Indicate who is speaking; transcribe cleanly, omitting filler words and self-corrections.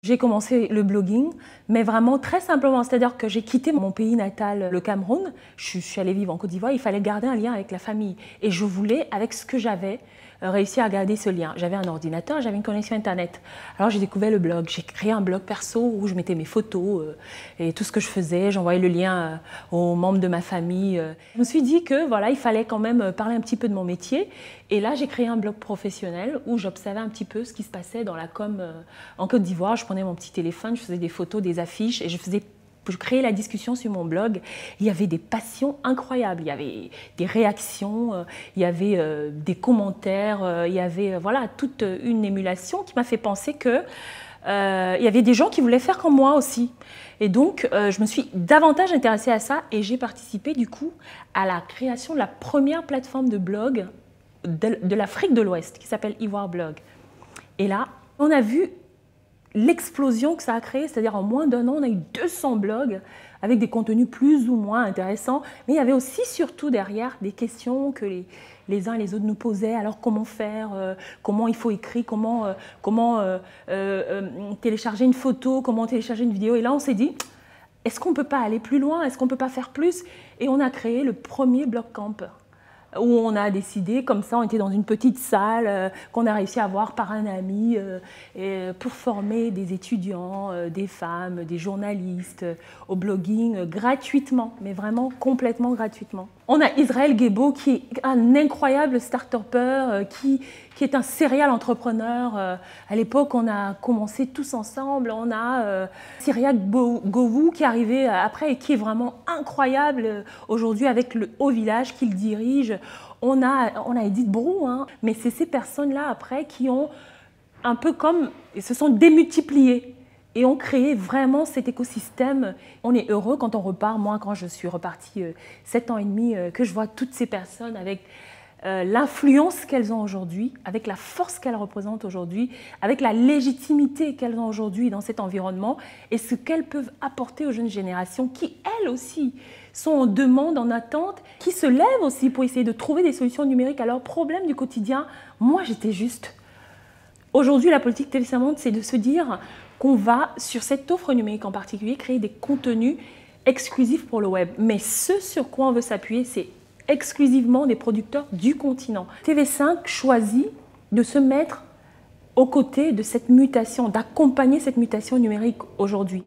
Speaker 1: J'ai commencé le blogging, mais vraiment très simplement, c'est-à-dire que j'ai quitté mon pays natal, le Cameroun. Je suis allée vivre en Côte d'Ivoire, il fallait garder un lien avec la famille. Et je voulais, avec ce que j'avais, réussir à garder ce lien. J'avais un ordinateur, j'avais une connexion Internet. Alors j'ai découvert le blog, j'ai créé un blog perso où je mettais mes photos et tout ce que je faisais. J'envoyais le lien aux membres de ma famille. Je me suis dit que voilà, il fallait quand même parler un petit peu de mon métier. Et là, j'ai créé un blog professionnel où j'observais un petit peu ce qui se passait dans la com en Côte d'Ivoire. Je prenais mon petit téléphone, je faisais des photos, des affiches et je créais la discussion sur mon blog. Il y avait des passions incroyables, il y avait des réactions, il y avait des commentaires, il y avait voilà, toute une émulation qui m'a fait penser que il y avait des gens qui voulaient faire comme moi aussi. Et donc, je me suis davantage intéressée à ça et j'ai participé du coup à la création de la première plateforme de blog de l'Afrique de l'Ouest qui s'appelle Ivoire Blog. Et là, on a vu l'explosion que ça a créé, c'est-à-dire en moins d'un an, on a eu 200 blogs avec des contenus plus ou moins intéressants, mais il y avait aussi surtout derrière des questions que les uns et les autres nous posaient. Alors comment faire, comment il faut écrire, comment télécharger une photo, comment télécharger une vidéo. Et là on s'est dit, est-ce qu'on ne peut pas aller plus loin, est-ce qu'on ne peut pas faire plus? Et on a créé le premier blog camp, où on a décidé, comme ça, on était dans une petite salle qu'on a réussi à avoir par un ami pour former des étudiants, des femmes, des journalistes au blogging gratuitement, mais vraiment complètement gratuitement. On a Israël Guébo qui est un incroyable start-upper, qui est un serial entrepreneur. À l'époque, on a commencé tous ensemble. On a Cyriaque Govou qui est arrivé après et qui est vraiment incroyable aujourd'hui avec le Haut Village qu'il dirige. On a Edith Brou, hein, mais c'est ces personnes-là après qui ont un peu comme, ils se sont démultipliées et ont créé vraiment cet écosystème. On est heureux quand on repart. Moi, quand je suis repartie 7 ans et demi, que je vois toutes ces personnes avec l'influence qu'elles ont aujourd'hui, avec la force qu'elles représentent aujourd'hui, avec la légitimité qu'elles ont aujourd'hui dans cet environnement et ce qu'elles peuvent apporter aux jeunes générations qui, elles aussi, sont en demande, en attente, qui se lèvent aussi pour essayer de trouver des solutions numériques à leurs problèmes du quotidien. Moi, j'étais juste. Aujourd'hui, la politique Télésat Monde, c'est de se dire qu'on va, sur cette offre numérique en particulier, créer des contenus exclusifs pour le web. Mais ce sur quoi on veut s'appuyer, c'est exclusivement des producteurs du continent. TV5 choisit de se mettre aux côtés de cette mutation, d'accompagner cette mutation numérique aujourd'hui.